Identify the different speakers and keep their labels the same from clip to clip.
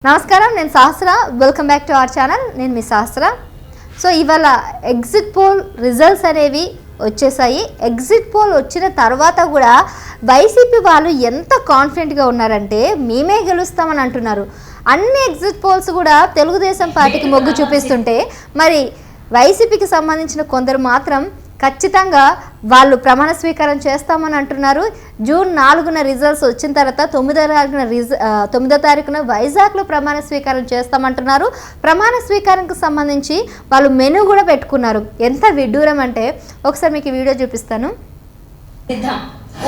Speaker 1: నమస్కారం, నేను Sahasra. Welcome back to our channel. నేను మీ సహస్ర. సో ఇవాళ ఎగ్జిట్ పోల్ రిజల్ట్స్ అనేవి వచ్చేసాయి. ఎగ్జిట్ పోల్ వచ్చిన తర్వాత కూడా వైసీపీ వాళ్ళు ఎంత కాన్ఫిడెంట్గా ఉన్నారంటే మేమే గెలుస్తామని అంటున్నారు. అన్ని ఎగ్జిట్ పోల్స్ కూడా తెలుగుదేశం పార్టీకి మొగ్గు చూపిస్తుంటే మరి వైసీపీకి సంబంధించిన కొందరు మాత్రం ఖచ్చితంగా వాళ్ళు ప్రమాణ స్వీకారం చేస్తామని అంటున్నారు. జూన్ 4న రిజల్ట్స్ వచ్చిన తర్వాత 9వ తారీఖున వైజాగ్లో ప్రమాణ స్వీకారం చేస్తామంటున్నారు. ప్రమాణ స్వీకారంకి సంబంధించి వాళ్ళు మెనూ కూడా పెట్టుకున్నారు. ఎంత విడ్డూరం అంటే ఒకసారి మీకు వీడియో చూపిస్తాను.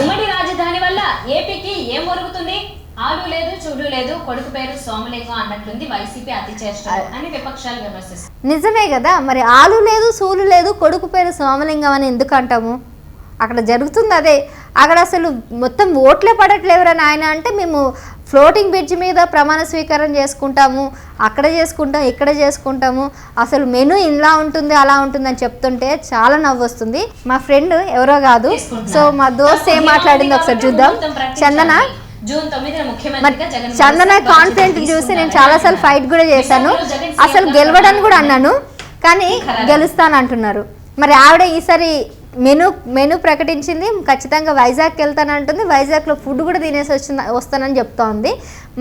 Speaker 2: ఉమ్మడి రాజధాని వల్ల ఏపీకి ఏం ఒరుగుతుంది? ఆలు లేదు, చూడు లేదు, కొడుకు పేరు సోమలింగం అన్నట్లుంది వైసీపీ అతి చేష్టలు అని విపక్షాలు విమర్శిస్తారు.
Speaker 1: నిజమే కదా, మరి ఆలు లేదు, సూలు లేదు, కొడుకు పేరు సోమలింగం అని ఎందుకు అంటాము? అక్కడ జరుగుతుంది అదే. అక్కడ అసలు మొత్తం ఓట్లే పడట్లేవురా నాయన అంటే మేము ఫ్లోటింగ్ బ్రిడ్జ్ మీద ప్రమాణ స్వీకారం చేసుకుంటాము, అక్కడ చేసుకుంటాం, ఇక్కడ చేసుకుంటాము, అసలు మెనూ ఇలా ఉంటుంది అలా ఉంటుంది అని చెప్తుంటే చాలా నవ్వు వస్తుంది. మా ఫ్రెండ్ ఎవరో కాదు, సో మా దోస్త్ ఏం మాట్లాడింది ఒకసారి చూద్దాం. చందన కాన్ఫిడెంట్ చూసి నేను చాలాసార్లు ఫైట్ కూడా చేశాను, అసలు గెలవడానికి కూడా అన్నాను, కానీ గెలుస్తాను అంటున్నారు. మరి ఆవిడ ఈసారి మెనూ ప్రకటించింది. ఖచ్చితంగా వైజాగ్కి వెళ్తానంటుంది. వైజాగ్లో ఫుడ్ కూడా తినేసి వస్తానని చెప్తా ఉంది.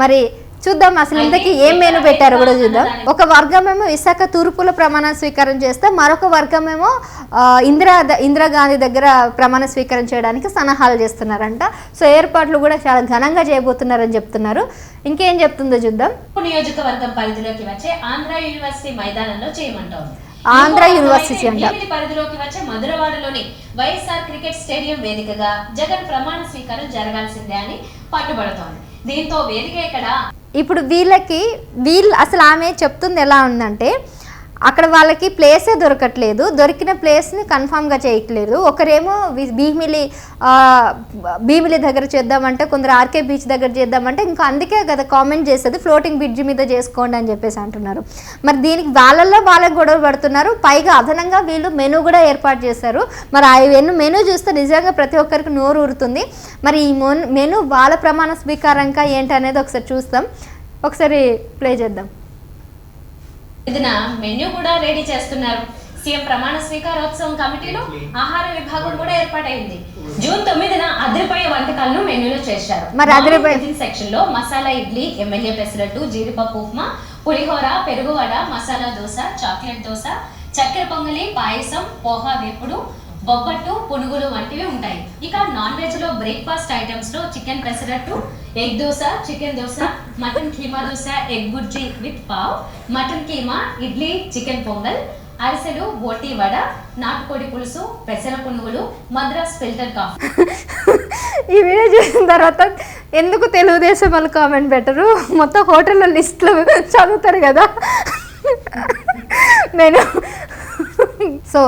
Speaker 1: మరి చూద్దాం అసలు ఇంతకీ ఏం మెనూ పెట్టారో కూడా చూద్దాం. ఒక వర్గమేమో విశాఖ తూర్పులో ప్రమాణ స్వీకారం చేస్తే మరొక వర్గమేమో ఇందిరాగాంధీ దగ్గర ప్రమాణ స్వీకారం చేయడానికి సన్నాహాలు చేస్తున్నారంట. సో ఏర్పాట్లు కూడా చాలా ఘనంగా చేయబోతున్నారని చెప్తున్నారు. ఇంకేం చెప్తుందో చూద్దాం.
Speaker 2: నియోజకవర్గం పరిధిలోకి వచ్చే ఆంధ్ర యూనివర్సిటీ మైదానంలో చేయమంటారు.
Speaker 1: ఆంధ్ర యూనివర్సిటీ అంట.
Speaker 2: పరిధిలోకి వచ్చే మధురవాడలోని వైఎస్ఆర్ క్రికెట్ స్టేడియం వేదికగా జగన్ ప్రమాణ స్వీకారం జరగాల్సిందే అని పట్టుబడుతోంది. దీంతో వేదిక ఇక్కడ
Speaker 1: ఇప్పుడు వీళ్ళు అసలు ఆమె చెప్తుంది ఎలా ఉందంటే అక్కడ ప్లేసే దొరకట్లేదు, దొరికిన ప్లేస్ని కన్ఫామ్గా చేయట్లేదు. ఒకరేమో భీమిలి దగ్గర చేద్దామంటే, కొందరు ఆర్కే బీచ్ దగ్గర చేద్దామంటే, ఇంకా అందుకే కదా కామెంట్ చేసేది ఫ్లోటింగ్ బ్రిడ్జ్ మీద చేసుకోండి అని చెప్పేసి అంటున్నారు. మరి దీనికి వాళ్ళకి గొడవ పడుతున్నారు. పైగా అదనంగా వీళ్ళు మెనూ కూడా ఏర్పాటు చేశారు. మరి ఆ మెనూ చూస్తే నిజంగా ప్రతి ఒక్కరికి నోరు ఊరుతుంది. మరి ఈ మెనూ వాళ్ళ ప్రమాణ స్వీకారంగా ఏంటి అనేది ఒకసారి చూస్తాం. ఒకసారి ప్లే చేద్దాం.
Speaker 2: ఇదిన మెన్యూ కూడా రెడీ చేస్తున్నారు. సీఎం ప్రమాణ స్వీకారోత్సవం కమిటీలో ఆహార విభాగం కూడా ఏర్పాటైంది. జూన్ 9న అదిరిపోయే వంటకాలను మెన్యూలో చేశారు.
Speaker 1: మరి అదిరిపోయే
Speaker 2: సెక్షన్ లో మసాలా ఇడ్లీ, ఎమ్మెల్యే పెసరట్టు, జీడిపప్పు ఉప్మా, పులిహోర, పెరుగువడ, మసాలా దోశ, చాక్లెట్ దోశ, చక్కెర పొంగలి, పాయసం, పోహా వేపుడు, బొబ్బట్టు, పునుగులు వంటివి ఉంటాయి. ఇక నాన్ వెజ్ లో బ్రేక్ఫాస్ట్ ఐటమ్స్ లో chicken pesarattu, egg dosa, chicken dosa, mutton keema dosa, egg bhurji with pav, mutton keema, idli, chicken pongal, అరిసెలు, బోటి వడ, నాటుకోడి పులుసు, పెసర పునుగులు, మద్రాస్ ఫిల్టర్ కాఫీ.
Speaker 1: ఈ వీడియో చూసిన తర్వాత ఎందుకు తెలుగుదేశం వాళ్ళు కామెంట్ పెట్టరు? మొత్తం హోటల్లో లిస్ట్లో చదువుతారు కదా నేను. సో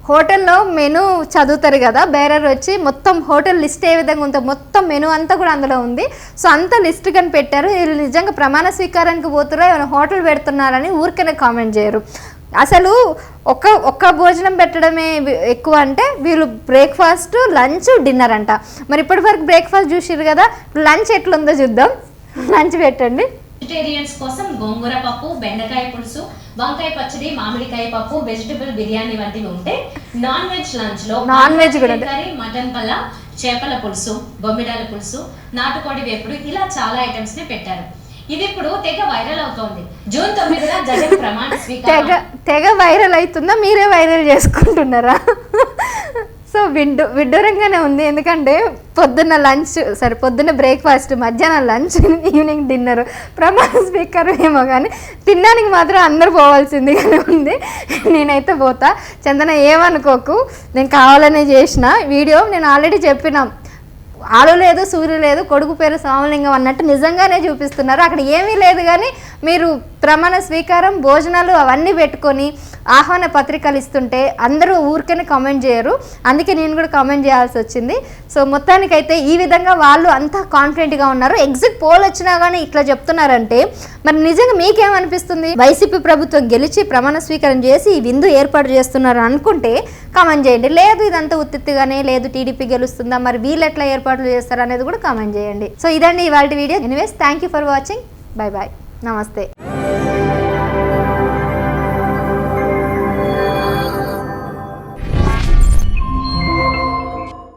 Speaker 1: హోటల్లో మెనూ చదువుతారు కదా, బేరర్ వచ్చి మొత్తం హోటల్ లిస్ట్ ఏ విధంగా ఉందో మొత్తం మెనూ అంతా కూడా అందులో ఉంది. సో అంత లిస్ట్ కానీ పెట్టారు. వీళ్ళు నిజంగా ప్రమాణ స్వీకారానికి పోతారో ఏమైనా హోటల్ పెడుతున్నారని ఊరికనే కామెంట్ చేయరు. అసలు ఒక్క భోజనం పెట్టడమే ఎక్కువ అంటే వీళ్ళు బ్రేక్ఫాస్ట్, లంచ్, డిన్నర్ అంట. మరి ఇప్పటి వరకు బ్రేక్ఫాస్ట్ చూసిరు కదా, లంచ్ ఎట్లుందో చూద్దాం. లంచ్ పెట్టండి.
Speaker 2: వెజిటేరియన్స్ కోసం గోంగూర పప్పు, బెండకాయ పులుసు, వంకాయ పచ్చడి, మామిడికాయ పప్పు, వెజిటబుల్ బిర్యానీ వంటివి ఉంటే, నాన్ వెజ్ లంచ్ లో
Speaker 1: నాన్ వెజ్ కూడా
Speaker 2: మటన్ పల్లా, చేపల పులుసు, బొమ్మిడాల పులుసు, నాటుకోడి వేపుడు, ఇలా చాలా ఐటమ్స్ ని పెట్టారు. ఇది ఇప్పుడు తెగ వైరల్ అవుతోంది. జూన్ 9న జగన్ ప్రమాణ స్వీకారం
Speaker 1: తెగ వైరల్ అవుతుందా, మీరే వైరల్ చేసుకుంటున్నారా? సో విడ్డూరంగానే ఉంది. ఎందుకంటే పొద్దున్న బ్రేక్ఫాస్ట్, మధ్యాహ్నం లంచ్, ఈవినింగ్ డిన్నర్, ప్రమాణ స్వీకారం ఏమో కానీ తినడానికి మాత్రం అందరు పోవాల్సిందిగానే ఉంది. నేనైతే పోతా. చందన ఏమనుకోకు, నేను కావాలనే చేసిన వీడియో. నేను ఆల్రెడీ చెప్పిన ఆలు లేదు, సూర్యు లేదు, కొడుకు పేరు సోమలింగం అన్నట్టు నిజంగానే చూపిస్తున్నారు. అక్కడ ఏమీ లేదు, కానీ మీరు ప్రమాణ స్వీకారం, భోజనాలు అవన్నీ పెట్టుకొని ఆహ్వాన పత్రికలు ఇస్తుంటే అందరూ ఊరికనే కామెంట్ చేయరు. అందుకే నేను కూడా కామెంట్ చేయాల్సి వచ్చింది. సో మొత్తానికైతే ఈ విధంగా వాళ్ళు అంతా కాన్ఫిడెంట్గా ఉన్నారు. ఎగ్జిట్ పోల్ వచ్చినా కానీ ఇట్లా చెప్తున్నారంటే మరి నిజంగా మీకేమనిపిస్తుంది? వైసీపీ ప్రభుత్వం గెలిచి ప్రమాణ స్వీకారం చేసి ఈ విందు ఏర్పాటు చేస్తున్నారు అనుకుంటే కామెంట్ చేయండి. లేదు ఇదంతా ఉత్తిగానే, లేదు టీడీపీ గెలుస్తుందా, మరి వీళ్ళు ఎట్లా ఏర్పాట్లు చేస్తారు అనేది కూడా కామెంట్ చేయండి. సో ఇదండి ఇవాళ video. Anyways thank you for watching. Bye bye. నమస్తే.